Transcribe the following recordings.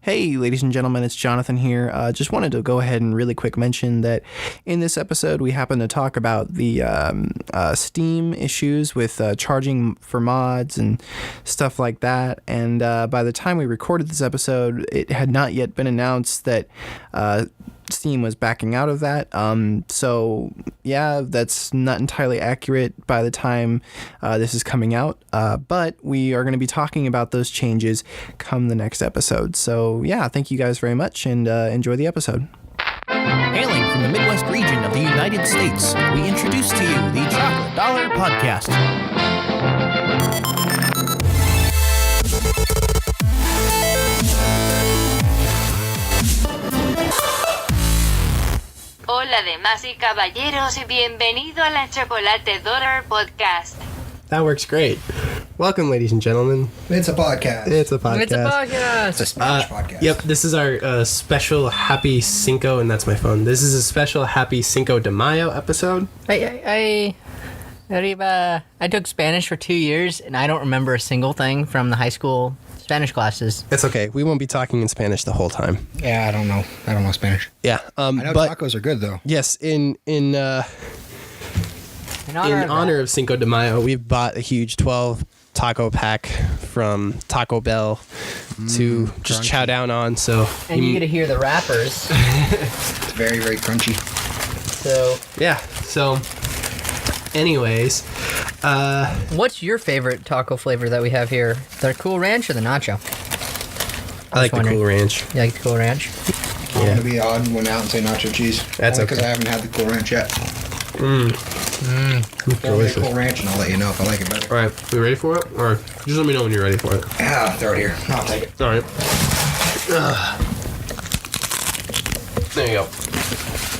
Hey, ladies and gentlemen, it's Jonathan here. Just wanted to go ahead and really quick mention that in this episode, we happen to talk about the Steam issues with charging for mods and stuff like that. And by the time we recorded this episode, it had not yet been announced that Steam was backing out of that. So yeah, that's not entirely accurate by the time this is coming out. But we are going to be talking about those changes come the next episode. So yeah, thank you guys very much and enjoy the episode. Hailing from the Midwest region of the United States, we introduce to you the Chocolate Dollar Podcast. Hola damas y caballeros y bienvenido a la Chocolate Dollar Podcast. That works great. Welcome, ladies and gentlemen. It's a podcast. It's a podcast. It's a podcast. It's a Spanish podcast. Yep, this is our special Happy Cinco, and that's my phone. This is a special Happy Cinco de Mayo episode. I took Spanish for 2 years, and I don't remember a single thing from the high school Spanish classes. It's okay. We won't be talking in Spanish the whole time. Yeah, I don't know. I don't know Spanish. Yeah. I know tacos are good, though. Yes, in honor of Cinco de Mayo, we've bought a huge 12 taco pack from Taco Bell to just chow down on. So And you get to hear the rappers. It's very, very crunchy. So, yeah. So, anyways, what's your favorite taco flavor that we have here? The Cool Ranch or the Nacho? I like the Cool Ranch. You like the Cool Ranch? I'm going to be odd and went out and say nacho cheese. That's because okay. I haven't had the Cool Ranch yet. Delicious. Cool Ranch, and I'll let you know if I like it better. All right, we ready for it? Or just let me know when you're ready for it. Yeah, throw it here. I'll take it. All right. There you go.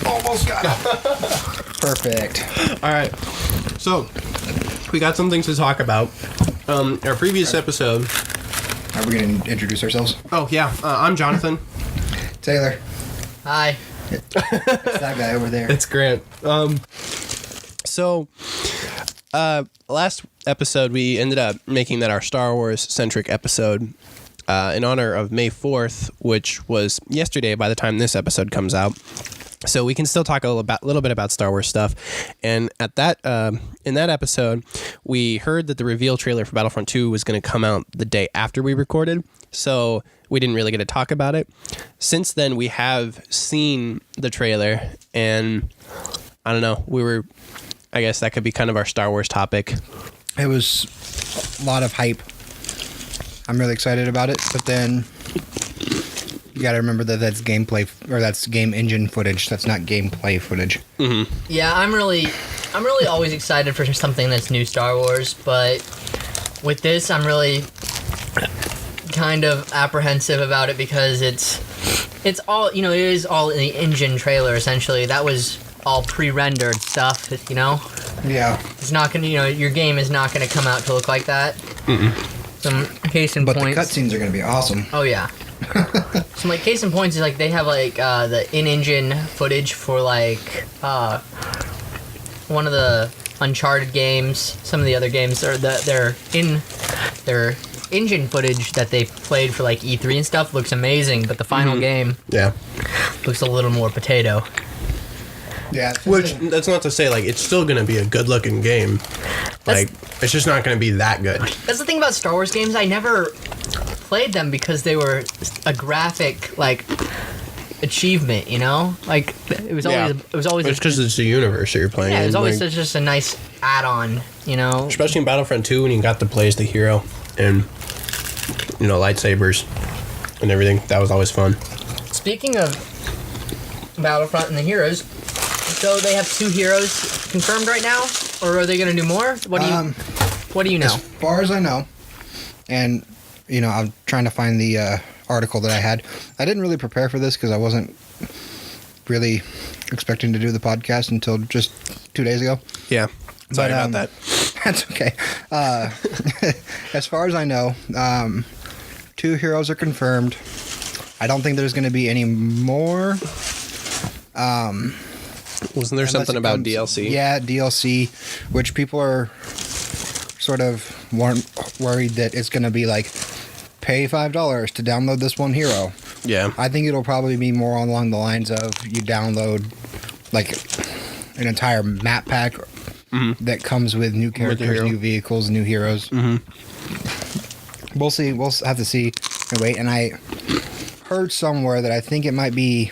Almost got it. Perfect. All right. So, we got some things to talk about. Our previous episode. Are we going to introduce ourselves? Oh, yeah. I'm Jonathan. Taylor. Hi. It's that guy over there. It's Grant. So, last episode, we ended up making that our Star Wars-centric episode in honor of May 4th, which was yesterday by the time this episode comes out. So we can still talk a little bit about Star Wars stuff. And at that in that episode, we heard that the reveal trailer for Battlefront 2 was going to come out the day after we recorded. So we didn't really get to talk about it. Since then, we have seen the trailer, and I don't know. I guess that could be kind of our Star Wars topic. It was a lot of hype. I'm really excited about it, but then you got to remember that that's gameplay, or that's game engine footage. That's not gameplay footage. Mm-hmm. Yeah, I'm really always excited for something that's new Star Wars, but with this, I'm really kind of apprehensive about it because it's all, it is all in the engine trailer, essentially. That was all pre-rendered stuff, Yeah. It's not going to, your game is not going to come out to look like that. Some case in But points. the cutscenes are going to be awesome. Oh, yeah. Some, case in points is, they have, the in-engine footage for, one of the Uncharted games. Some of the other games, or their engine footage that they played for, E3 and stuff looks amazing, but the final game looks a little more potato. Yeah. Which, that's not to say, it's still going to be a good-looking game. It's just not going to be that good. That's the thing about Star Wars games. I never played them because they were a graphic, achievement, it was always It's because it's the universe that you're playing. Yeah, it was in, always just a nice add-on, Especially in Battlefront 2 when you got to play as the hero and, lightsabers and everything. That was always fun. Speaking of Battlefront and the heroes, so they have 2 heroes confirmed right now, or are they going to do more? What do you know? As far as I know, and I'm trying to find the article that I had. I didn't really prepare for this because I wasn't really expecting to do the podcast until just 2 days ago. Yeah. Sorry about that. That's okay. As far as I know, 2 heroes are confirmed. I don't think there's going to be any more. Wasn't there something about DLC? Yeah, DLC, which people are sort of worried that it's going to be pay $5 to download this one hero, Yeah. I think it'll probably be more along the lines of you download like an entire map pack that comes with new characters, hero. new vehicles, new heroes. We'll see. We'll have to see and wait. And I heard somewhere that I think it might be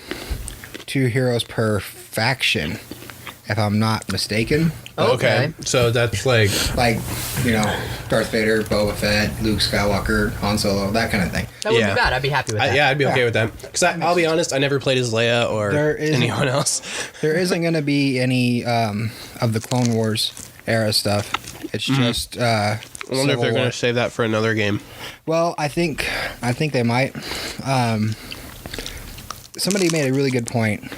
2 heroes per faction, if I'm not mistaken. Okay. So that's like, Like, Darth Vader, Boba Fett, Luke Skywalker, Han Solo, that kind of thing. That wouldn't Yeah. be bad. I'd be happy with that. yeah, I'd be okay Yeah. with that. Because I'll be honest, I never played as Leia or There isn't- anyone else. There isn't going to be any of the Clone Wars era stuff. It's just. I wonder if they're going War. to save that for another game. Well, I think they might. Somebody made a really good point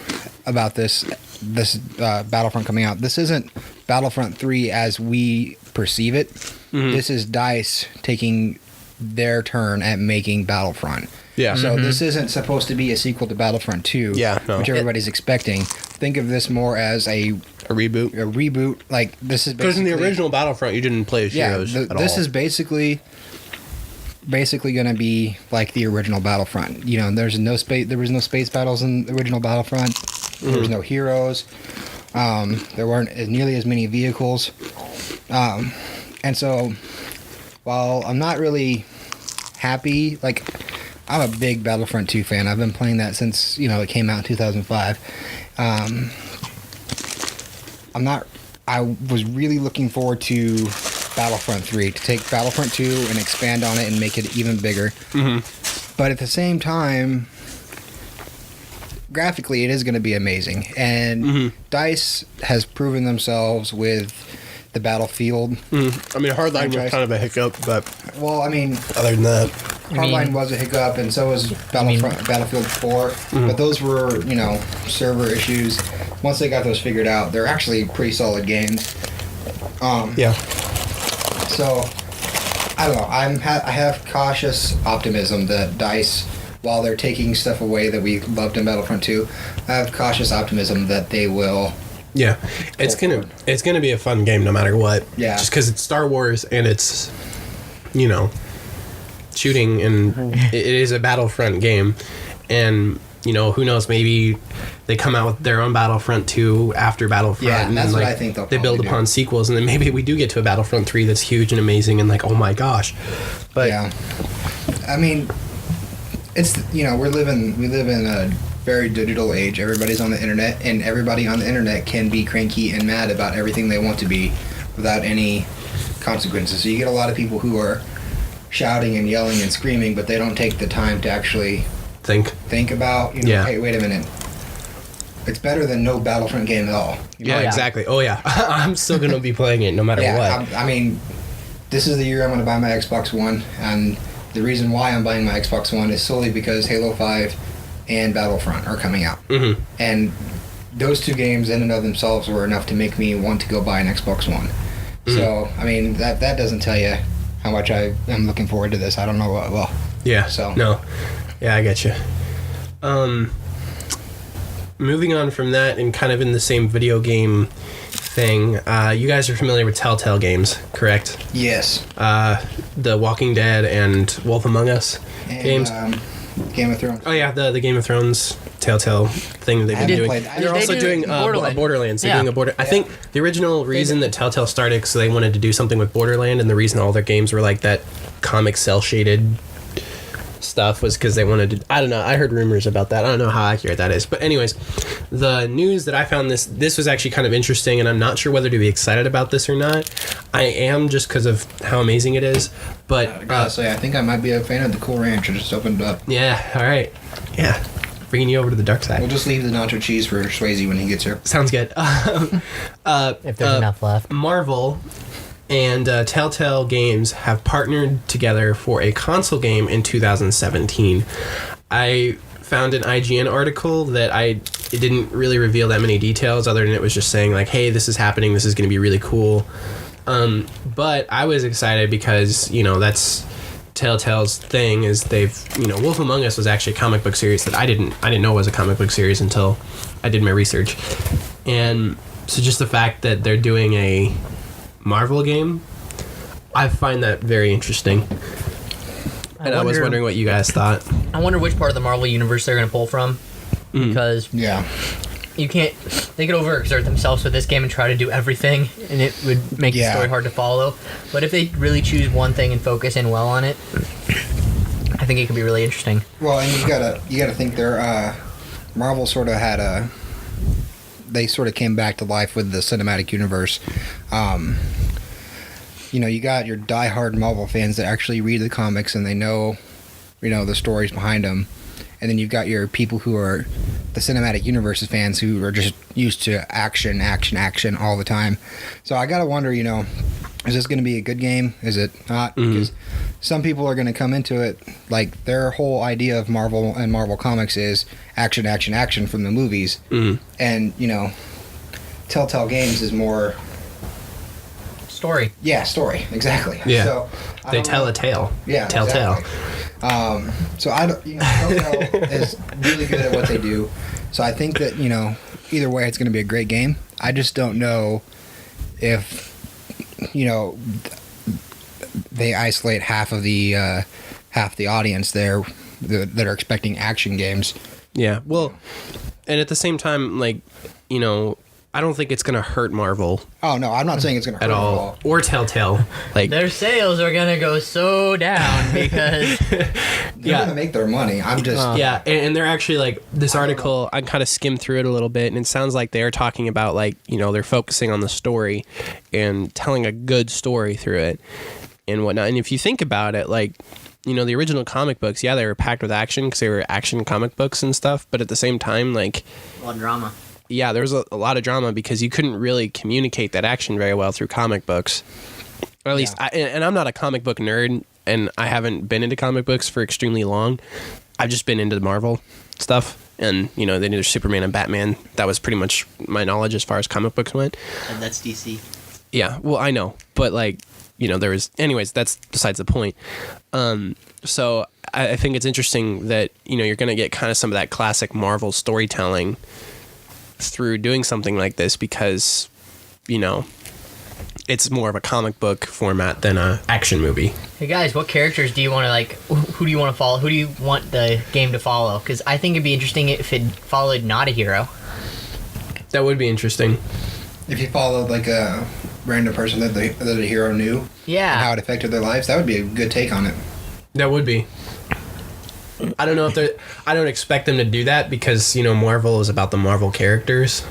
about this Battlefront coming out. This isn't Battlefront 3 as we perceive it. This is DICE taking their turn at making Battlefront. Yeah. So this isn't supposed to be a sequel to Battlefront 2, Yeah, no. which everybody's expecting. Think of this more as a A reboot. reboot. Like, this is Because in basically... the original Battlefront, you didn't play as heroes at all. This is basically going to be like the original Battlefront. There was no space battles in the original Battlefront. There was no heroes. There weren't nearly as many vehicles. And so, while I'm not really happy, like, I'm a big Battlefront 2 fan. I've been playing that since, it came out in 2005. I was really looking forward to Battlefront 3, to take Battlefront 2 and expand on it and make it even bigger. But at the same time, graphically, it is going to be amazing. And DICE has proven themselves with the Battlefield. I mean, Hardline was franchise. kind of a hiccup, but Well, I mean, other than that, Hardline was a hiccup, and so was Battlefield 4. But those were, server issues. Once they got those figured out, they're actually pretty solid games. yeah. So, I don't know. I have cautious optimism that DICE, while they're taking stuff away that we loved in Battlefront 2, I have cautious optimism that they will. Yeah, it's gonna be a fun game no matter what. Yeah. Just because it's Star Wars and it's, shooting and it is a Battlefront game, and who knows, maybe they come out with their own Battlefront 2 after Battlefront. Yeah, and that's then, what I think they'll they build probably upon do. sequels, and then maybe we do get to a Battlefront 3 that's huge and amazing and like, oh my gosh. But Yeah. I mean, it's we live in a very digital age. Everybody's on the internet, and everybody on the internet can be cranky and mad about everything they want to be without any consequences. So you get a lot of people who are shouting and yelling and screaming, but they don't take the time to actually think about, Yeah. hey, wait a minute. It's better than no Battlefront game at all. yeah, Oh, yeah. exactly. Oh yeah, I'm still gonna be playing it no matter what. I mean, this is the year I'm going to buy my Xbox One, and the reason why I'm buying my Xbox One is solely because Halo 5 and Battlefront are coming out. Mhm. And those 2 games in and of themselves were enough to make me want to go buy an Xbox One. So, I mean, that doesn't tell you how much I am looking forward to this. I don't know what will. Yeah. So- No. Yeah, I get you. Moving on from that, and kind of in the same video game thing, you guys are familiar with Telltale games, correct? Yes. The Walking Dead and Wolf Among Us And, games. Game of Thrones. Oh yeah, the Game of Thrones Telltale thing that they've I been haven't doing. played- I They're They also do doing Borderlands. Borderlands. They're Yeah. doing a border. I think the original reason that Telltale started because they wanted to do something with Borderland, and the reason all their games were like that comic cell shaded stuff was because they wanted to. I don't know. I heard rumors about that. I don't know how accurate that is. But anyways, the news that I found this was actually kind of interesting, and I'm not sure whether to be excited about this or not. I am, just because of how amazing it is. But I gotta say, I think I might be a fan of the Cool Ranch. It just opened up. yeah, all right, yeah, bringing you over to the dark side. We'll just leave the nacho cheese for Swayze when he gets here. Sounds good. If there's enough left. Marvel and Telltale Games have partnered together for a console game in 2017. I found an IGN article that it didn't really reveal that many details, other than it was just saying like, hey, this is happening, this is going to be really cool. But I was excited because, that's Telltale's thing, is they've, Wolf Among Us was actually a comic book series that I didn't know was a comic book series until I did my research. And so just the fact that they're doing a Marvel game, I find that very interesting. And I was wondering what you guys thought. I wonder which part of the Marvel universe they're going to pull from. Because you can't... They could overexert themselves with this game and try to do everything, and it would make the story hard to follow. But if they really choose one thing and focus in well on it, I think it could be really interesting. Well, and you gotta think Marvel sort of had they sort of came back to life with the cinematic universe. You got your diehard Marvel fans that actually read the comics and they know, the stories behind them. And then you've got your people who are the cinematic universe fans who are just used to action all the time. So I gotta wonder, is this going to be a good game? Is it not? Because some people are going to come into it like their whole idea of Marvel and Marvel Comics is action from the movies. And, Telltale Games is more... Story. Yeah, story. Exactly. Yeah. So, they tell a tale. Yeah, Telltale. Exactly. So I don't, Telltale is really good at what they do. So I think that, either way it's going to be a great game. I just don't know if, they isolate half the audience there that are expecting action games. Yeah. Well, and at the same time, I don't think it's going to hurt Marvel Oh no, I'm not saying it's going to hurt at all. Or Telltale. Their sales are going to go so down because... They're going to make their money. I'm just... Yeah, and they're actually, this article, I kind of skimmed through it a little bit, and it sounds like they're talking about, they're focusing on the story and telling a good story through it and whatnot. And if you think about it, the original comic books, they were packed with action because they were action comic books and stuff, but at the same time, a lot of drama. Yeah, there was a lot of drama because you couldn't really communicate that action very well through comic books. Or at least, and I'm not a comic book nerd, and I haven't been into comic books for extremely long. I've just been into the Marvel stuff, and, they did Superman and Batman. That was pretty much my knowledge as far as comic books went. And that's DC. Yeah, well, I know, but, there was... Anyways, that's besides the point. So I think it's interesting that, you're going to get kind of some of that classic Marvel storytelling through doing something like this because, it's more of a comic book format than a action movie. Hey guys, what characters do you want to who do you want to follow? Who do you want the game to follow? Because I think it'd be interesting if it followed not a hero. That would be interesting. If you followed a random person that a hero knew, and how it affected their lives, that would be a good take on it. That would be. I don't know if I don't expect them to do that because, Marvel is about the Marvel characters.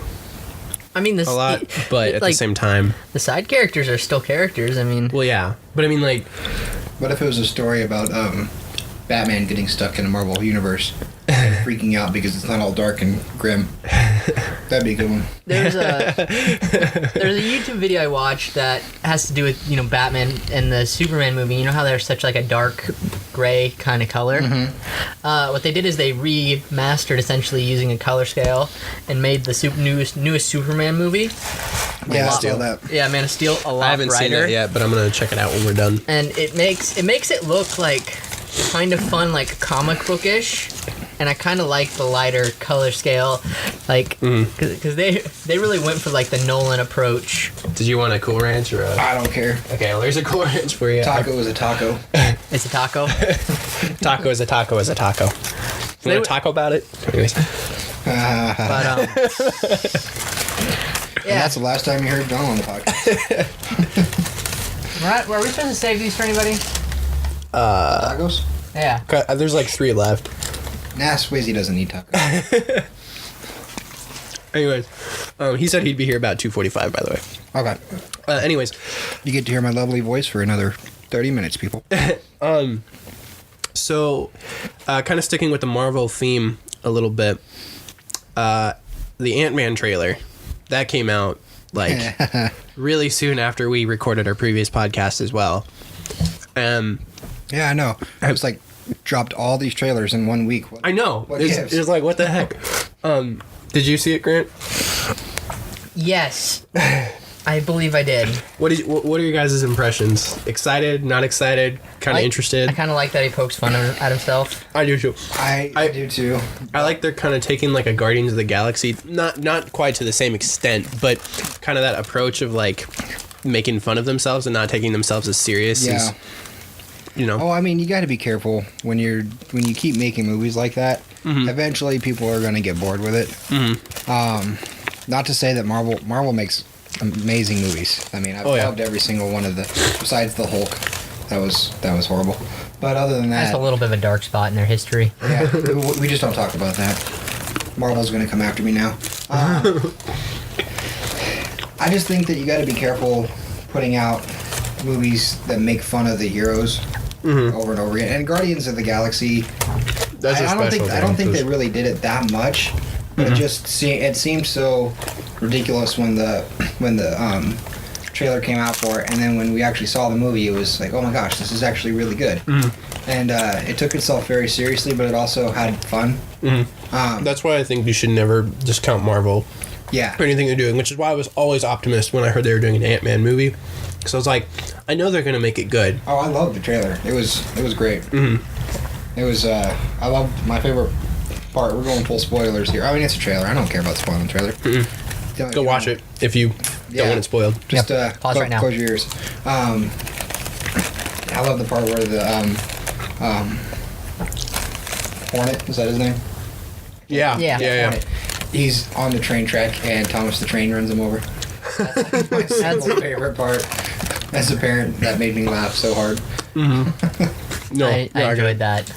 I mean, a lot, but at the same time, the side characters are still characters. I mean, well, yeah, but I mean, what if it was a story about Batman getting stuck in a Marvel universe and freaking out because it's not all dark and grim? That'd be a good one. There's a YouTube video I watched that has to do with Batman and the Superman movie. You know how they're such a dark gray kind of color. What they did is they remastered essentially using a color scale and made the newest Superman movie. Yeah, steal that. Yeah, Man of Steel a lot brighter. I haven't seen it yet, but I'm gonna check it out when we're done. And it makes it look kind of fun, comic bookish. And I kind of like the lighter color scale, because they really went for the Nolan approach. Did you want a Cool Ranch or I don't care. Okay, well, there's a Cool Ranch for you. Taco is a taco. It's a taco. Taco is a taco is a taco. You want to talk about it? Anyways. But And that's the last time you heard John on the podcast. Were we supposed to save these for anybody? Tacos? Yeah. There's 3 left. Nah, Swayze doesn't need tacos. Anyways, he said he'd be here about 2:45, by the way. Okay. Anyways. You get to hear my lovely voice for another 30 minutes, people. So, kind of sticking with the Marvel theme a little bit, the Ant-Man trailer, that came out, really soon after we recorded our previous podcast as well. Yeah, I know. It was dropped all these trailers in 1 week. I know. It's what the heck? Did you see it, Grant? Yes. I believe I did. What are your guys' impressions? Excited? Not excited? Kind of interested? I kind of like that he pokes fun at himself. I do too. I do too. I like they're kind of taking a Guardians of the Galaxy, not quite to the same extent, but kind of that approach of making fun of themselves and not taking themselves as serious. Yeah. Oh, I mean, you got to be careful when you keep making movies like that. Eventually, people are going to get bored with it. Not to say that Marvel makes amazing movies. I mean, I've loved every single one of besides the Hulk. That was horrible. But other than that, That's a little bit of a dark spot in their history. yeah, we just don't talk about that. Marvel's going to come after me now. I just think that you got to be careful putting out movies that make fun of the heroes over and over again. And Guardians of the Galaxy, I don't think they really did it that much. But it seemed so ridiculous when the trailer came out for it, and then when we actually saw the movie, it was like, oh my gosh, this is actually really good. And it took itself very seriously, but it also had fun. That's why I think you should never discount Marvel Yeah. for anything they're doing, which is why I was always optimist when I heard they were doing an Ant-Man movie. Because I was like, I know they're going to make it good. Oh, I loved the trailer. It was great. It was, I loved my favorite part. We're going full spoilers here. I mean, it's a trailer. I don't care about spoiling the trailer. Go watch it if you don't want it spoiled. Just Pause right now. Close your ears. I love the part where the Hornet, is that his name? Yeah. Hornet. He's on the train track and Thomas the Train runs him over. That's my single favorite part. As a parent, that made me laugh so hard. No, I enjoyed that.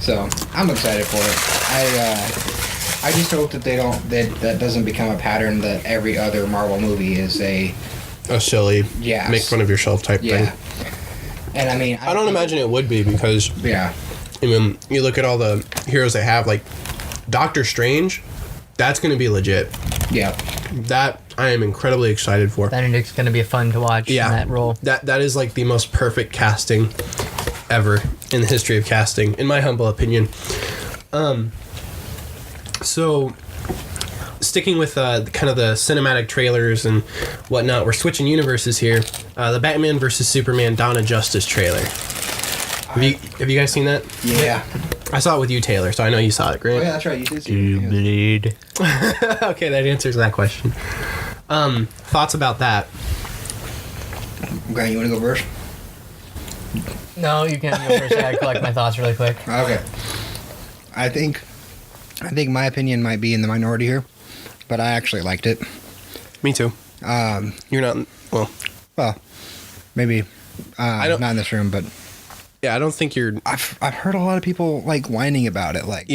So I'm excited for it. I just hope that that doesn't become a pattern that every other Marvel movie is a silly, make fun of yourself type thing. And I mean, I don't imagine it would be because I mean, you look at all the heroes they have, like Doctor Strange, that's going to be legit. Yeah. That I am incredibly excited for. Benedict's going to be fun to watch in that role. That is like the most perfect casting ever in the history of casting, in my humble opinion. So, sticking with kind of the cinematic trailers and whatnot, we're switching universes here. The Batman vs. Superman Dawn of Justice trailer. Have you guys seen that? Yeah. I saw it with you, Taylor, so I know you saw it, Grant. Oh, yeah, that's right. You did see it. bleed? Okay, that answers that question. Thoughts about that? Okay, you want to go first? No, you can't go first. I gotta collect my thoughts really quick. Okay. I think my opinion might be in the minority here, but I actually liked it. Me too. You're not, Well, maybe not in this room, but yeah, I don't think you're. I've heard a lot of people like whining about it, like,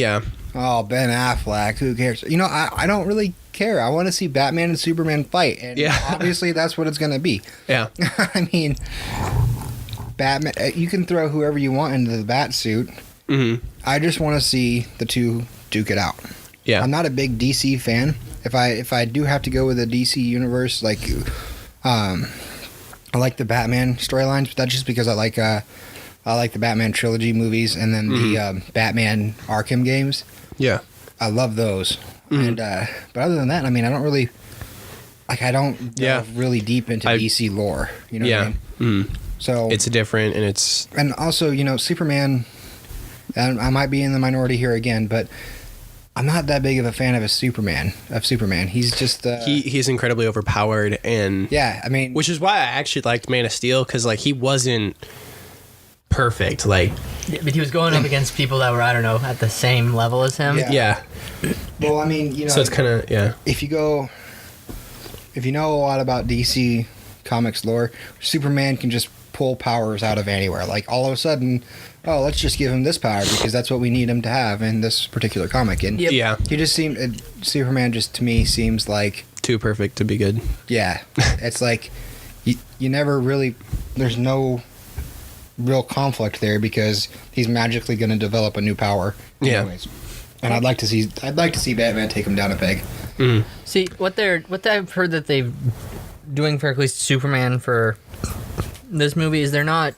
oh, Ben Affleck, who cares? You know, I don't really care. I want to see Batman and Superman fight, and obviously that's what it's gonna be. Yeah. I mean, Batman, you can throw whoever you want into the bat suit. I just want to see the two duke it out. Yeah. I'm not a big DC fan. If I do have to go with a DC universe, like, I like the Batman storylines, but that's just because I like the Batman trilogy movies and then the Batman Arkham games. Yeah. I love those. And but other than that, I mean, I don't really delve really deep into DC lore. You know what I mean? So it's different, and also, you know, Superman. And I might be in the minority here again, but I'm not that big of a fan of Superman. He's just he's incredibly overpowered, and I mean, which is why I actually liked Man of Steel, because like he wasn't perfect, like, but he was going up against people that were, I don't know, at the same level as him. Yeah. Well, I mean, you know, so it's kind of if you know a lot about DC Comics lore, Superman can just pull powers out of anywhere. Like all of a sudden, oh, let's just give him this power because that's what we need him to have in this particular comic. And Superman just to me seems like too perfect to be good. Yeah, it's like you never really. There's no real conflict there because he's magically going to develop a new power. Anyways. And I'd like to see Batman take him down a peg. See what I've heard that they've doing for at least Superman for this movie is they're not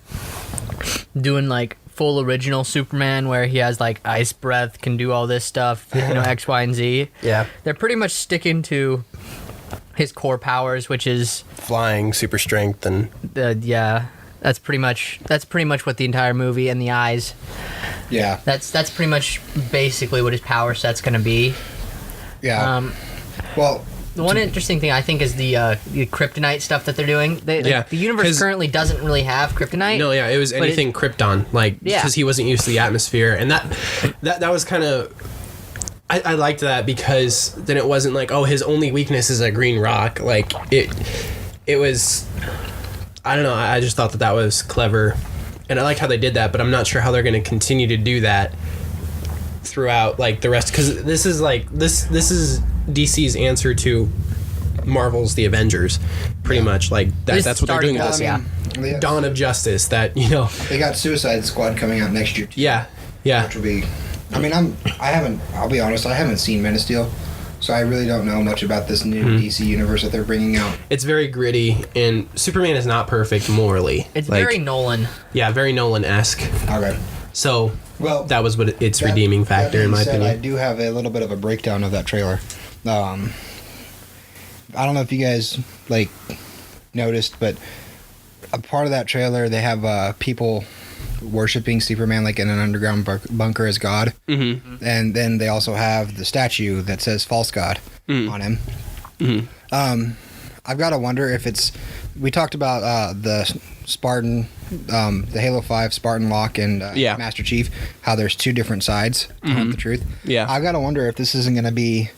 doing like full original Superman where he has like ice breath, can do all this stuff, you know, X, Y, and Z. Yeah. They're pretty much sticking to his core powers, which is flying, super strength, and that's pretty much what the entire movie, and the eyes. Yeah. That's pretty much basically what his power set's gonna be. Yeah. Well, The one interesting thing I think is the kryptonite stuff that they're doing. The universe currently doesn't really have kryptonite. No, yeah, it was anything Krypton, like because he wasn't used to the atmosphere, and that was kind of. I liked that because then it wasn't like, oh, his only weakness is a green rock. Like it was. I don't know. I just thought that was clever, and I liked how they did that. But I'm not sure how they're going to continue to do that throughout like the rest, because this is DC's answer to Marvel's The Avengers, pretty much. Like that's what they're doing with this. Dawn of Justice. That they got Suicide Squad coming out next year too. Yeah. Which will be. I mean, I'll be honest. I haven't seen Man of Steel, so I really don't know much about this new DC universe that they're bringing out. It's very gritty, and Superman is not perfect morally. It's very Nolan. Yeah, very Nolan-esque. Okay. So, that was what its redeeming factor, in my opinion. I do have a little bit of a breakdown of that trailer. I don't know if you guys noticed, but a part of that trailer, they have people worshiping Superman like in an underground bunker as God, and then they also have the statue that says "False God" on him. I've got to wonder if it's. We talked about the Spartan, the Halo 5 Spartan Lock and Master Chief, how there's two different sides of the truth. Yeah. I've got to wonder if this isn't going to be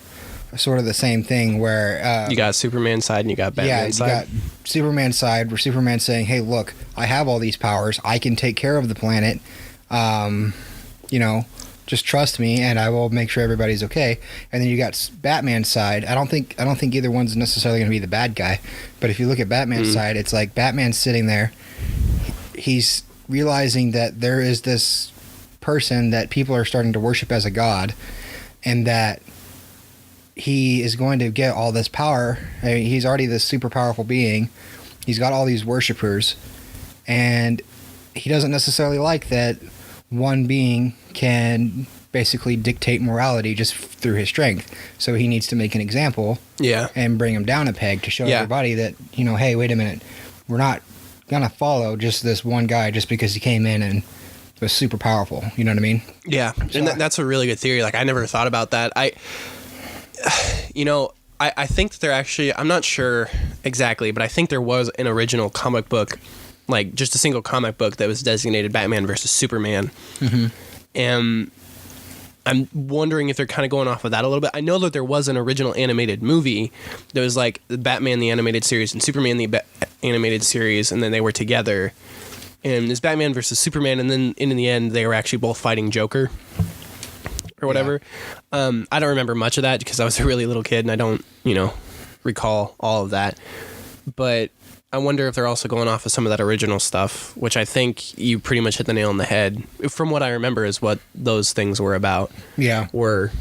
sort of the same thing where... you got Superman's side and you got Batman's side. Yeah, you got Superman's side where Superman's saying, hey, look, I have all these powers. I can take care of the planet. Just trust me and I will make sure everybody's okay. And then you got Batman's side. I don't think either one's necessarily going to be the bad guy. But if you look at Batman's side, it's like Batman's sitting there. He's realizing that there is this person that people are starting to worship as a god, and that he is going to get all this power. I mean, he's already this super powerful being. He's got all these worshipers, and he doesn't necessarily like that one being can basically dictate morality just through his strength. So he needs to make an example and bring him down a peg to show everybody that, hey, wait a minute, we're not going to follow just this one guy just because he came in and was super powerful. You know what I mean? Yeah, so, and that's a really good theory. Like, I never thought about that. I think that there actually, I'm not sure exactly, but I think there was an original comic book, like just a single comic book that was designated Batman versus Superman. And I'm wondering if they're kind of going off of that a little bit. I know that there was an original animated movie that was like Batman the animated series and Superman the animated series, and then they were together. And it's Batman versus Superman, and then in the end, they were actually both fighting Joker or whatever. I don't remember much of that because I was a really little kid and I don't, recall all of that. But I wonder if they're also going off of some of that original stuff, which I think you pretty much hit the nail on the head. From what I remember is what those things were about. Yeah. Were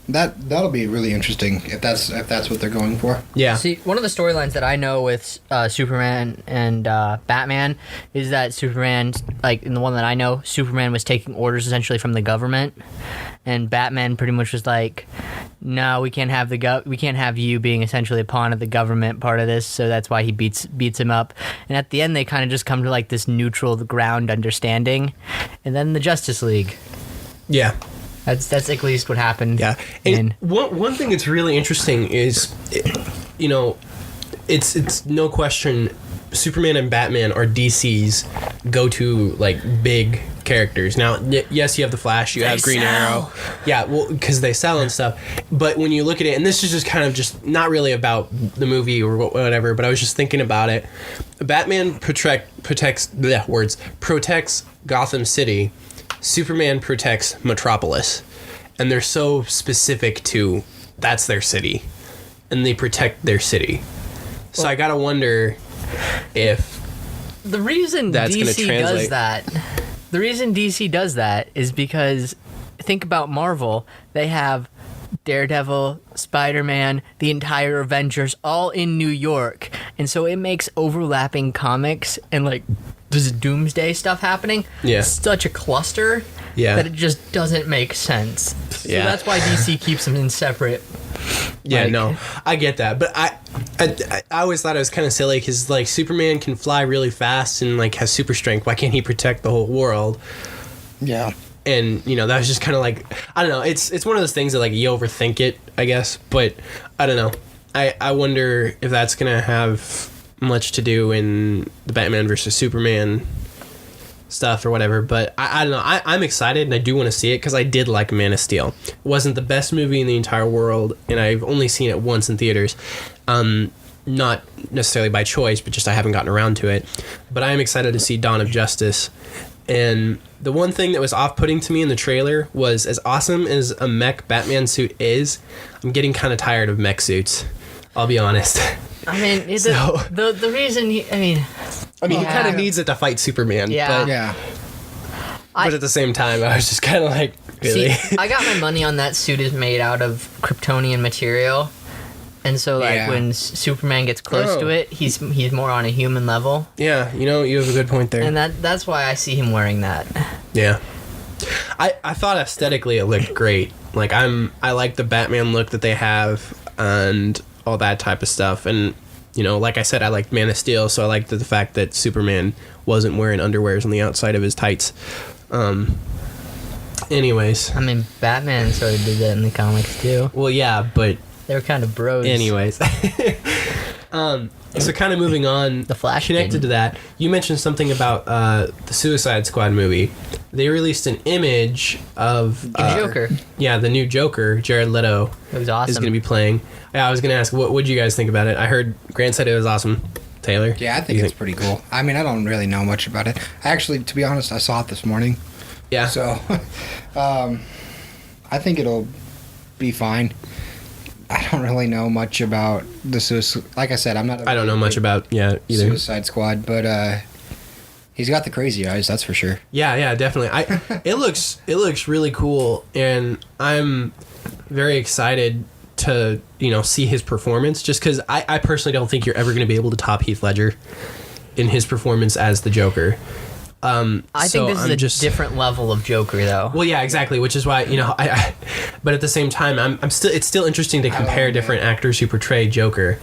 that'll be really interesting if that's what they're going for. Yeah. See, one of the storylines that I know with Superman and Batman is that Superman, like in the one that I know, Superman was taking orders essentially from the government, and Batman pretty much was like, no, we can't have we can't have you being essentially a pawn of the government part of this. So that's why he beats him up. And at the end, they kind of just come to like this neutral ground understanding, and then the Justice League. Yeah. That's at least what happened. Yeah. And one thing that's really interesting is, it's no question Superman and Batman are DC's go-to, like, big characters. Now, yes, you have the Flash, you have Green Arrow. Yeah, well, because they sell and stuff. But when you look at it, and this is just kind of just not really about the movie or whatever, but I was just thinking about it. Batman protects Gotham City. Superman protects Metropolis, and they're so specific to that's their city, and they protect their city. So I gotta wonder if the reason that's DC gonna translate. does that. The reason DC does that is because think about Marvel. They have Daredevil, Spider-Man, the entire Avengers, all in New York, and so it makes overlapping comics and like this Doomsday stuff happening such a cluster that it just doesn't make sense. So that's why DC keeps them in separate. Yeah, no, I get that, but I always thought it was kind of silly because like Superman can fly really fast and like has super strength. Why can't he protect the whole world? Yeah. And that was just kind of like, I don't know. It's one of those things that like you overthink it, I guess. But I don't know. I wonder if that's gonna have much to do in the Batman versus Superman stuff or whatever, but I don't know. I'm excited and I do want to see it because I did like Man of Steel. It wasn't the best movie in the entire world, and I've only seen it once in theaters. Not necessarily by choice, but just I haven't gotten around to it. But I am excited to see Dawn of Justice. And the one thing that was off-putting to me in the trailer was, as awesome as a mech Batman suit is, I'm getting kind of tired of mech suits. I'll be honest. I mean, the reason he kind of needs it to fight Superman. Yeah. But, Yeah. but at the same time, I was just kind of like, really? See, I got my money on that suit is made out of Kryptonian material. And so, like, Yeah. when Superman gets close to it, he's more on a human level. Yeah, you have a good point there. And that's why I see him wearing that. Yeah. I thought aesthetically it looked great. Like, I like the Batman look that they have and all that type of stuff. And, like I said, I liked Man of Steel, so I liked the fact that Superman wasn't wearing underwears on the outside of his tights. Anyways. I mean, Batman sort of did that in the comics, too. Well, yeah, but... They were kind of bros. Anyways. So kind of moving on, The Flash connected didn't. to that, you mentioned something about the Suicide Squad movie. They released an image of Joker. Yeah, the new Joker, Jared Leto, It was awesome. is going to be playing. Yeah, I was going to ask, what did you guys think about it? I heard Grant said it was awesome. Taylor? Yeah, I think it's pretty cool. I mean, I don't really know much about it. Actually, to be honest, I saw it this morning. Yeah. So, I think it'll be fine. I don't really know much about the Suicide... Like I said, I'm not... I don't know much about either. Suicide Squad, but he's got the crazy eyes, that's for sure. Yeah, definitely. It looks really cool, and I'm very excited to see his performance. Just because I personally don't think you're ever going to be able to top Heath Ledger in his performance as the Joker. I think this is a different level of Joker, though. Well, yeah, exactly. Which is why I but at the same time, it's still interesting to compare different actors who portray Joker.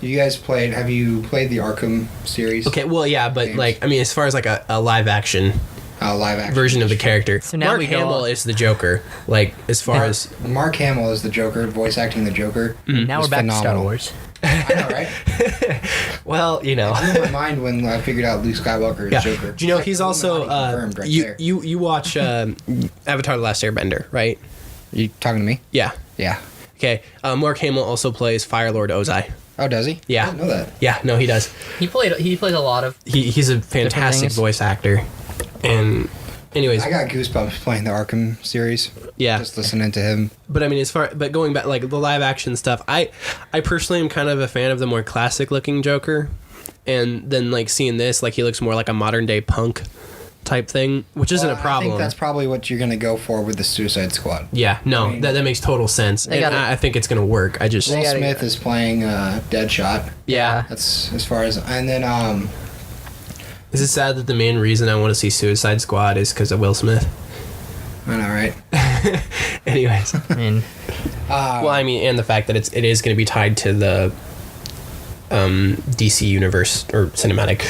Have you played the Arkham series? Okay, well, yeah, but games? as far as like a live action Live action version of the character, So now Mark we go Hamill on. is the Joker. Like as far as Mark Hamill is the Joker, voice acting the Joker. Now It's we're back to Star phenomenal. Wars. I know, right? well, It blew my mind when I figured out Luke Skywalker is yeah. Joker. Do you know he's also confirmed right there. you watch Avatar: The Last Airbender, right? You talking to me? Yeah. Yeah. Okay. Mark Hamill also plays Fire Lord Ozai. Oh, does he? Yeah. I didn't know that. Yeah. No, he does. He plays a lot of... He's a fantastic things. voice actor. And anyways, I got goosebumps playing the Arkham series. Yeah. Just listening to him. but I mean, but going back, like the live action stuff, I personally am kind of a fan of the more classic looking Joker, and then like seeing this, like he looks more like a modern day punk type thing, which isn't a problem. I think that's probably what you're gonna go for with the Suicide Squad. Yeah, no, I mean- that makes total sense, and gotta- I think it's gonna work. I just Will gotta- Smith is playing Deadshot. yeah. That's as far as, and then Is it sad that the main reason I want to see Suicide Squad is because of Will Smith? I know, right? Anyways, I mean, well, I mean, and the fact that it is going to be tied to the DC universe or cinematic.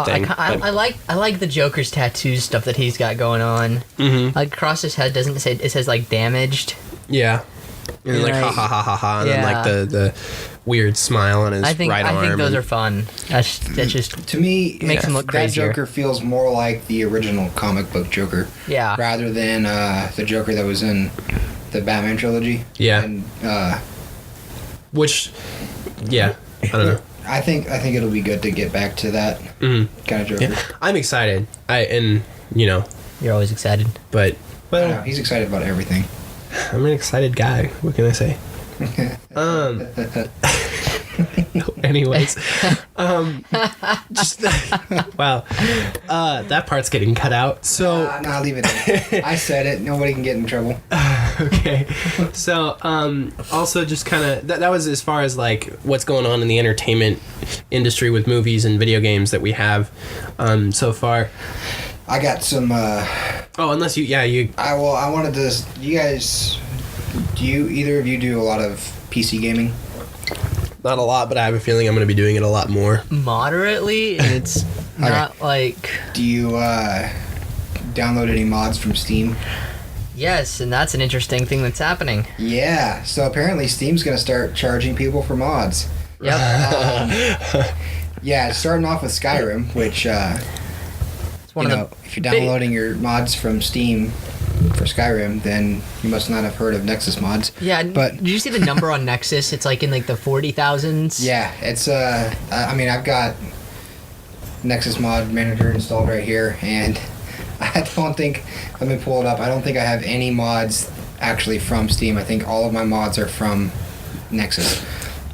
thing, but- I like the Joker's tattoo stuff that he's got going on. Mm-hmm. Like across his head, doesn't it say, it says like damaged? Yeah, and then, like Right. ha ha ha ha ha, and then Yeah. like the weird smile on his I think right arm. those and- are fun. That's just To me, Makes him look that crazier. Joker feels more like the original comic book Joker, yeah. rather than the Joker that was in the Batman trilogy. Yeah. And Which, yeah, I don't know. I think it'll be good to get back to that kind of Joker. Yeah, I'm excited. You're always excited. But I don't know, he's excited about everything. I'm an excited guy. What can I say? Anyways, just wow, that part's getting cut out. So Nah, leave it in. I said it. Nobody can get in trouble. okay, so also just kind of that was as far as like what's going on in the entertainment industry with movies and video games that we have so far. I got some. Oh, unless you I wanted to. You guys, either of you do a lot of PC gaming? not a lot, but I have a feeling I'm going to be doing it a lot more. Moderately, and it's not like... Do you download any mods from Steam? Yes, and that's an interesting thing that's happening. Yeah, so apparently Steam's going to start charging people for mods. Yep. Yeah, starting off with Skyrim, which, It's one of the if you're downloading your mods from Steam for Skyrim, then you must not have heard of Nexus mods. Yeah, but did you see the number on Nexus? It's like in like the 40,000s. yeah, it's I mean, I've got Nexus Mod Manager installed right here, and I don't think, let me pull it up. I don't think I have any mods actually from Steam. I think all of my mods are from Nexus.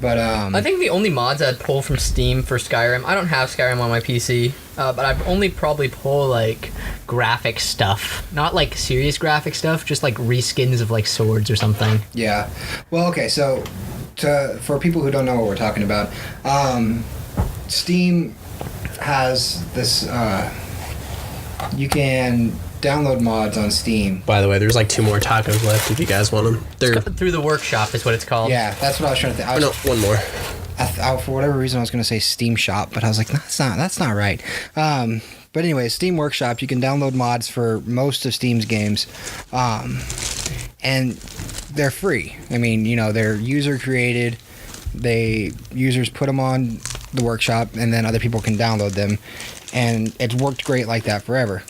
But I think the only mods I'd pull from Steam for Skyrim, I don't have Skyrim on my PC, but I'd only probably pull like graphic stuff, not like serious graphic stuff, just like reskins of like swords or something. yeah. Well, okay, so for people who don't know what we're talking about, Steam has this, you can download mods on Steam. By the way, there's like 2 more tacos left if you guys want them. They're Through the Workshop is what it's called. Yeah, that's what I was trying to think. oh, no, one more. For whatever reason, I was going to say Steam Shop, but I was like, no, that's not right. But anyway, Steam Workshop, you can download mods for most of Steam's games, and they're free. I mean, they're user created. Users put them on the Workshop, and then other people can download them, and it's worked great like that forever.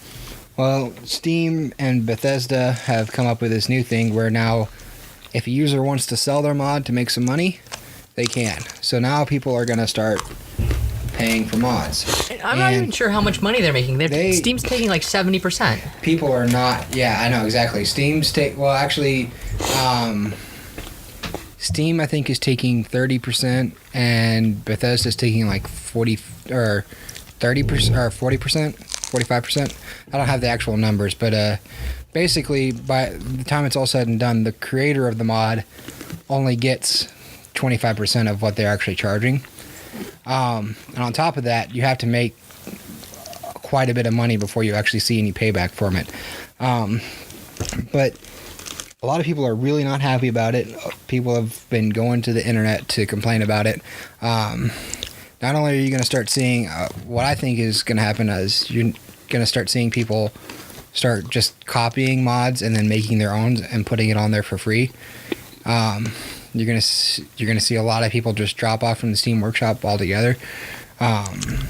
Well, Steam and Bethesda have come up with this new thing where now, if a user wants to sell their mod to make some money, they can. So now people are going to start paying for mods. I'm not even sure how much money they're making. Steam's taking like 70%. People are not. Yeah, I know exactly. Steam I think is taking 30%, and Bethesda's taking like 40 or 30% or 40%, 45%. I don't have the actual numbers, but basically by the time it's all said and done, the creator of the mod only gets 25% of what they're actually charging. And on top of that, you have to make quite a bit of money before you actually see any payback from it. But a lot of people are really not happy about it. People have been going to the internet to complain about it. Not only are you going to start seeing what I think is going to happen is you're going to start seeing people start just copying mods and then making their own and putting it on there for free. You're gonna see a lot of people just drop off from the Steam Workshop altogether. And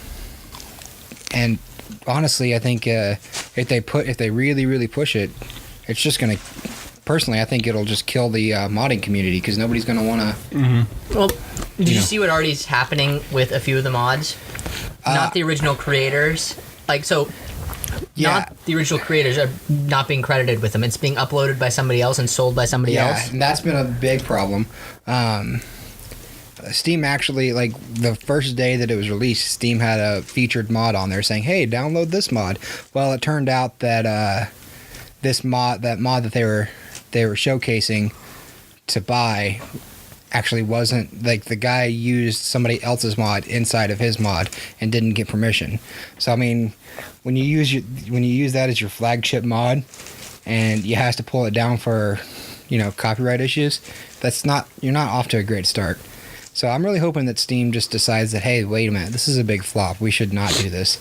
honestly, I think if they really push it, it's just gonna. Personally, I think it'll just kill the modding community because nobody's gonna want to. Mm-hmm. Well, did you see what already is happening with a few of the mods? Not the original creators. Not the original creators are not being credited with them. It's being uploaded by somebody else and sold by somebody else. Yeah, and that's been a big problem. Steam actually, like the first day that it was released, Steam had a featured mod on there saying, "Hey, download this mod." Well, it turned out that that mod that they were showcasing to buy actually wasn't, like, the guy used somebody else's mod inside of his mod and didn't get permission. So I mean, when you use that as your flagship mod and you have to pull it down for copyright issues, you're not off to a great start. So I'm really hoping that Steam just decides that, hey, wait a minute, this is a big flop, we should not do this.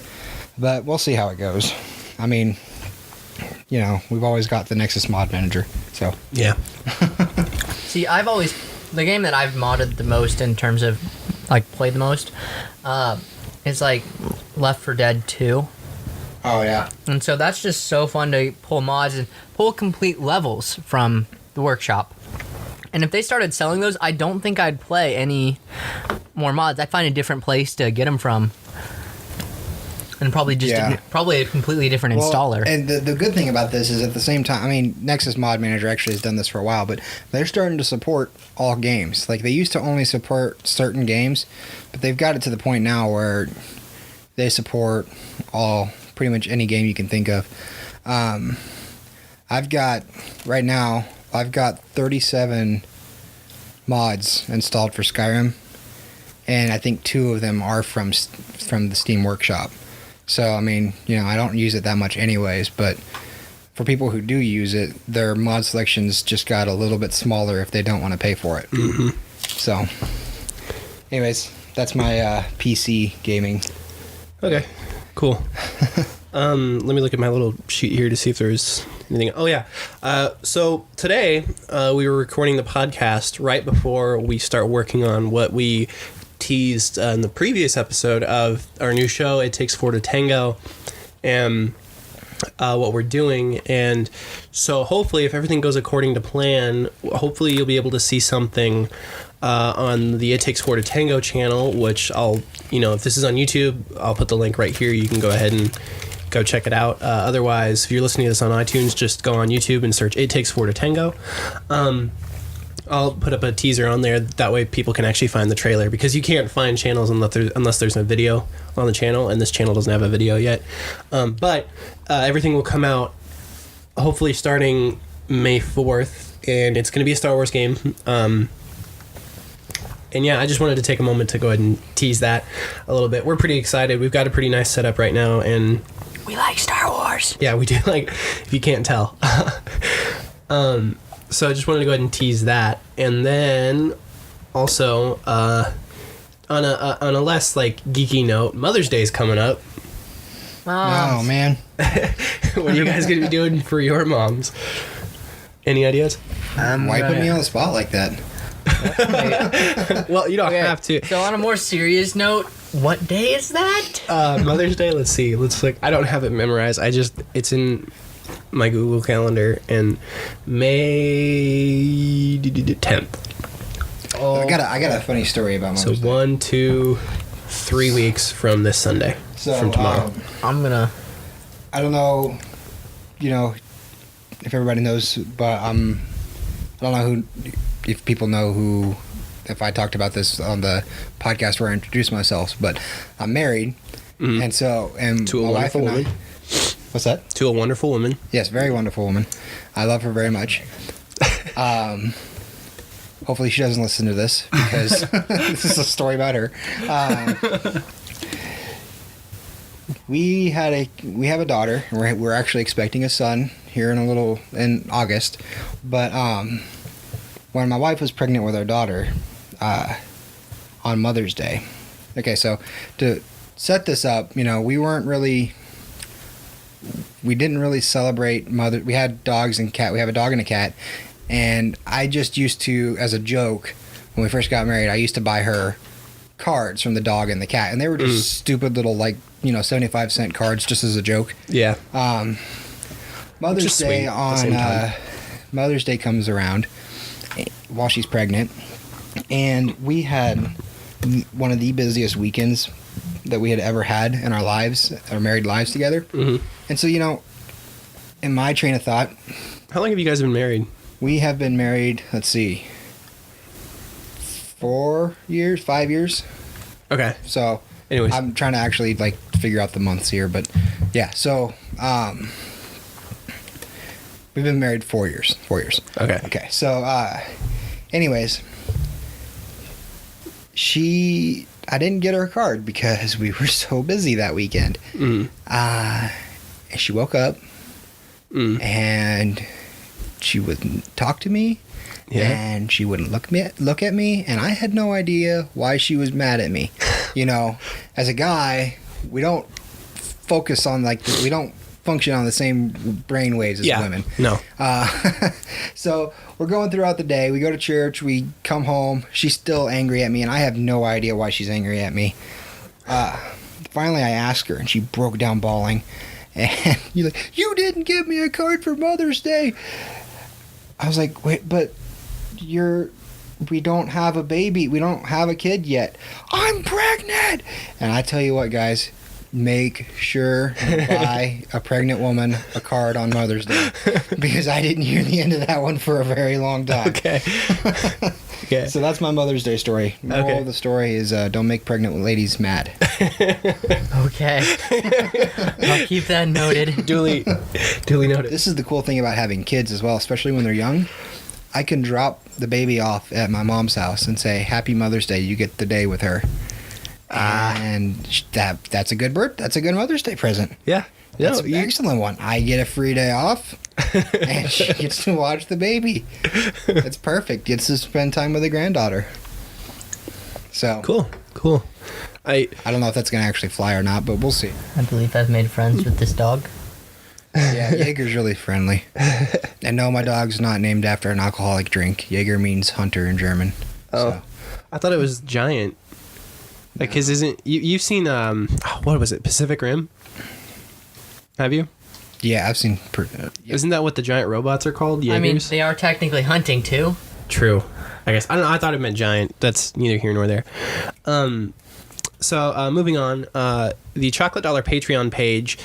But we'll see how it goes. I mean, we've always got the Nexus Mod Manager, so yeah. See, the game that I've modded the most in terms of, like, played the most, is, like, Left 4 Dead 2. Oh, yeah. And so that's just so fun to pull mods and pull complete levels from the Workshop. And if they started selling those, I don't think I'd play any more mods. I'd find a different place to get them from. And probably a completely different installer. And the good thing about this is at the same time, I mean, Nexus Mod Manager actually has done this for a while, but they're starting to support all games. Like, they used to only support certain games, but they've got it to the point now where they support pretty much any game you can think of. I've got 37 mods installed for Skyrim, and I think 2 of them are from the Steam Workshop. So, I mean, I don't use it that much anyways, but for people who do use it, their mod selections just got a little bit smaller if they don't want to pay for it. Mm-hmm. So, anyways, that's my PC gaming. Okay, cool. Let me look at my little sheet here to see if there's Anything? Oh yeah. So today we were recording the podcast right before we start working on what we teased in the previous episode of our new show, It Takes Four to Tango, and what we're doing. And so hopefully, if everything goes according to plan, hopefully you'll be able to see something on the It Takes Four to Tango channel, which I'll, if this is on YouTube, I'll put the link right here. You can go ahead and go check it out. Otherwise, if you're listening to this on iTunes, just go on YouTube and search It Takes Four to Tango. I'll put up a teaser on there. That way people can actually find the trailer, because you can't find channels unless there's a video on the channel, and this channel doesn't have a video yet. But everything will come out hopefully starting May 4th, and it's going to be a Star Wars game. And yeah, I just wanted to take a moment to go ahead and tease that a little bit. We're pretty excited. We've got a pretty nice setup right now, and We like Star Wars. yeah, we do, like, if you can't tell. So I just wanted to go ahead and tease that. And then also, on a less, like, geeky note, Mother's Day is coming up. Oh, man. What are you guys going to be doing for your moms? Any ideas? Why put me on the spot like that? Well, you don't Okay, have to. So on a more serious note, what day is that? Mother's Day, let's see. Let's look. I don't have it memorized. It's in my Google Calendar, and May 10th. Oh, I got a funny story about So Mother's Day. 1, 2, 3 weeks from this Sunday. So, from tomorrow. I'm gonna. I don't know, if everybody knows, but I don't know if people know if I talked about this on the podcast where I introduced myself, but I'm married, and To a my wife wonderful and woman. What's that? To a wonderful woman. Yes, very wonderful woman. I love her very much. Hopefully she doesn't listen to this, because this is a story about her. We have a daughter, and we're actually expecting a son here in August. But when my wife was pregnant with our daughter on Mother's Day. Okay, so to set this up, we didn't really celebrate mother. We had dogs and cat. We have a dog and a cat, and I just used to, as a joke, when we first got married, I used to buy her cards from the dog and the cat, and they were just stupid little 75-cent cards, just as a joke. Yeah. Mother's Day sweet at the same time. Mother's Day comes around while she's pregnant, and we had one of the busiest weekends that we had ever had in our lives, our married lives together. Mm-hmm. And so, in my train of thought, How long have you guys been married? we have been married, let's see, 5 years. Okay. So Anyways. I'm trying to actually figure out the months here, but yeah. So we've been married 4 years. 4 years. Okay. Okay. So anyways, I didn't get her a card because we were so busy that weekend. Mm. And she woke up and she wouldn't talk to me. Yeah. And she wouldn't look at me, and I had no idea why she was mad at me. As a guy, we don't focus on we don't function on the same brain waves as women. No. So we're going throughout the day. We go to church. We come home. She's still angry at me, and I have no idea why she's angry at me. Finally, I asked her, and she broke down bawling. And you're like, "You didn't give me a card for Mother's Day." I was like, "Wait, but we don't have a baby. We don't have a kid yet. I'm pregnant." And I tell you what, guys, make sure you buy a pregnant woman a card on Mother's Day, because I didn't hear the end of that one for a very long time. Okay. Okay. So that's my Mother's Day story. Moral of the story is don't make pregnant ladies mad. Okay. I'll keep that noted. Duly noted. This is the cool thing about having kids as well, especially when they're young. I can drop the baby off at my mom's house and say, "Happy Mother's Day. You get the day with her." And that's a good That's a good Mother's Day present. Yeah. That's an excellent one. I get a free day off, and she gets to watch the baby. It's perfect. Gets to spend time with the granddaughter. So Cool. I don't know if that's going to actually fly or not, but we'll see. I believe I've made friends with this dog. Yeah, Jaeger's really friendly. And no, my dog's not named after an alcoholic drink. Jaeger means hunter in German. Oh, So. I thought it was giant. Like, cause you've seen what was it, Pacific Rim? Have you? Yeah, I've seen. Isn't that what the giant robots are called? Jaegers? I mean, they are technically hunting too. True. I guess I don't know. I thought it meant giant. That's neither here nor there. So moving on, the Chocolate Dollar Patreon page,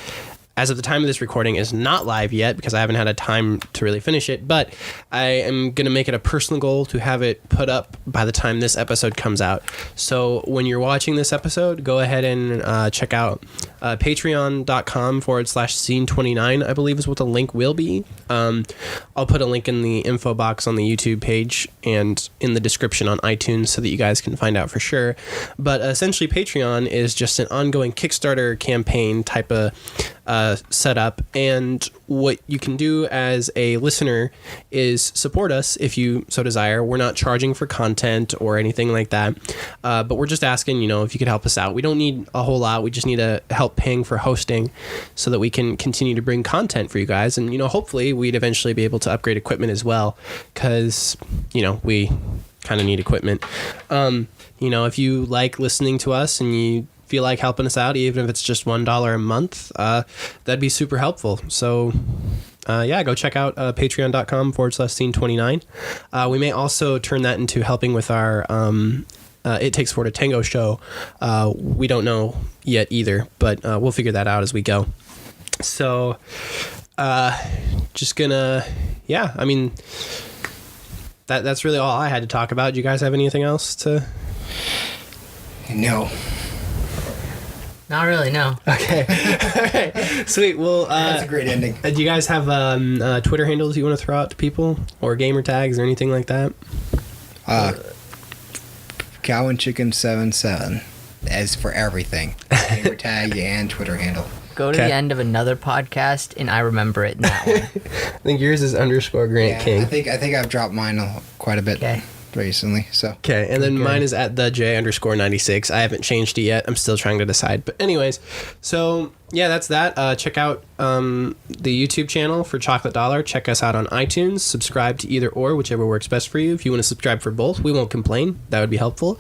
as of the time of this recording, is not live yet because I haven't had a time to really finish it, but I am going to make it a personal goal to have it put up by the time this episode comes out. So when you're watching this episode, go ahead and check out patreon.com/scene29, I believe is what the link will be. I'll put a link in the info box on the YouTube page and in the description on iTunes so that you guys can find out for sure. But essentially, Patreon is just an ongoing Kickstarter campaign type of setup, and what you can do as a listener is support us if you so desire. We're not charging for content or anything like that, but we're just asking, if you could help us out. We don't need a whole lot. We just need to help paying for hosting so that we can continue to bring content for you guys, and hopefully we'd eventually be able to upgrade equipment as well, because we kind of need equipment. If you like listening to us and you feel like helping us out, even if it's just $1 a month, that'd be super helpful. So go check out patreon.com/scene29. We may also turn that into helping with our It Takes Four to Tango show. We don't know yet either, but we'll figure that out as we go. So just gonna, that's really all I had to talk about. Do you guys have anything else to? No. Not really, no. Okay. All right. Sweet. Well, That's a great ending. Do you guys have Twitter handles you want to throw out to people, or gamer tags or anything like that? Cow and Chicken 77 as for everything. Gamer tag and Twitter handle. Go to Okay. the end of another podcast, and I remember it in that one. I think yours is _Grant King. I think I've dropped mine quite a bit recently. So Okay, and then mine is at @TheJ_96. I haven't changed it yet. I'm still trying to decide. But anyways, so yeah, that's that. Check out the YouTube channel for Chocolate Dollar. Check us out on iTunes. Subscribe to either or, whichever works best for you. If you want to subscribe for both, we won't complain. That would be helpful.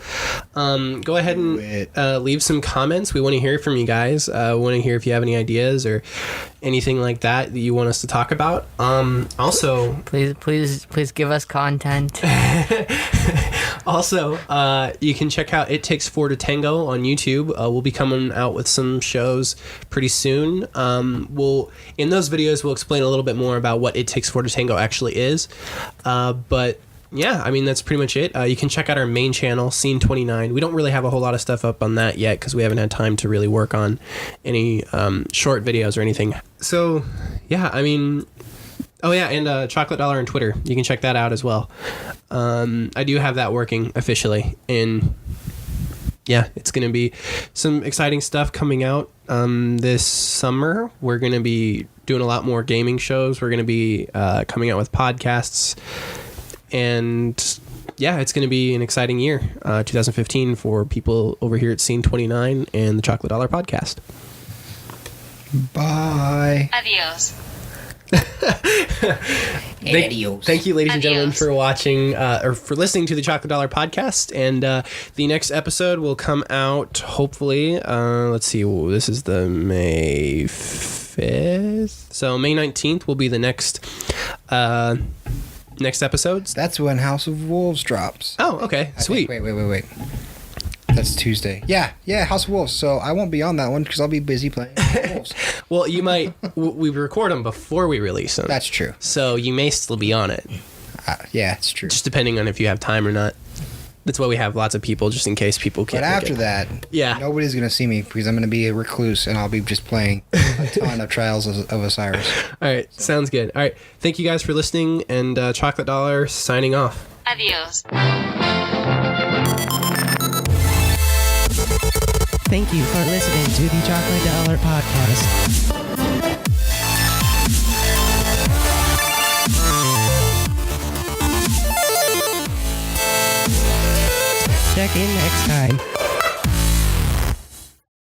Go ahead and leave some comments. We want to hear from you guys. We want to hear if you have any ideas or anything like that you want us to talk about. Also, Please give us content. Also, you can check out It Takes Four to Tango on YouTube. We'll be coming out with some shows pretty soon. In those videos, we'll explain a little bit more about what It Takes Four to Tango actually is. But yeah, that's pretty much it. You can check out our main channel, Scene 29. We don't really have a whole lot of stuff up on that yet because we haven't had time to really work on any short videos or anything. So yeah, oh yeah, and Chocolate Dollar on Twitter. You can check that out as well. I do have that working officially, and yeah, it's going to be some exciting stuff coming out this summer. We're going to be doing a lot more gaming shows. We're going to be coming out with podcasts, and yeah, it's going to be an exciting year, 2015, for people over here at Scene 29 and the Chocolate Dollar podcast. bye. Adios. Thank you, ladies and gentlemen, Adios. for watching or for listening to the Chocolate Dollar podcast. And the next episode will come out hopefully. Let's see. This is the May 5th. So May 19th will be the next episodes. That's when House of Wolves drops. Oh, okay, I sweet. think- wait. That's Tuesday. Yeah, House of Wolves. So I won't be on that one because I'll be busy playing House of Wolves. Well, you might. We record them before we release them. That's true. So you may still be on it, Yeah, it's true. just depending on if you have time or not. That's why we have lots of people, just in case people can't. But make after it. that, Yeah. nobody's going to see me because I'm going to be a recluse and I'll be just playing a ton of Trials of Osiris. All right, sounds good. All right, thank you guys for listening, and Chocolate Dollar signing off. Adios. Thank you for listening to the Chocolate Dollar Podcast. Check in next time.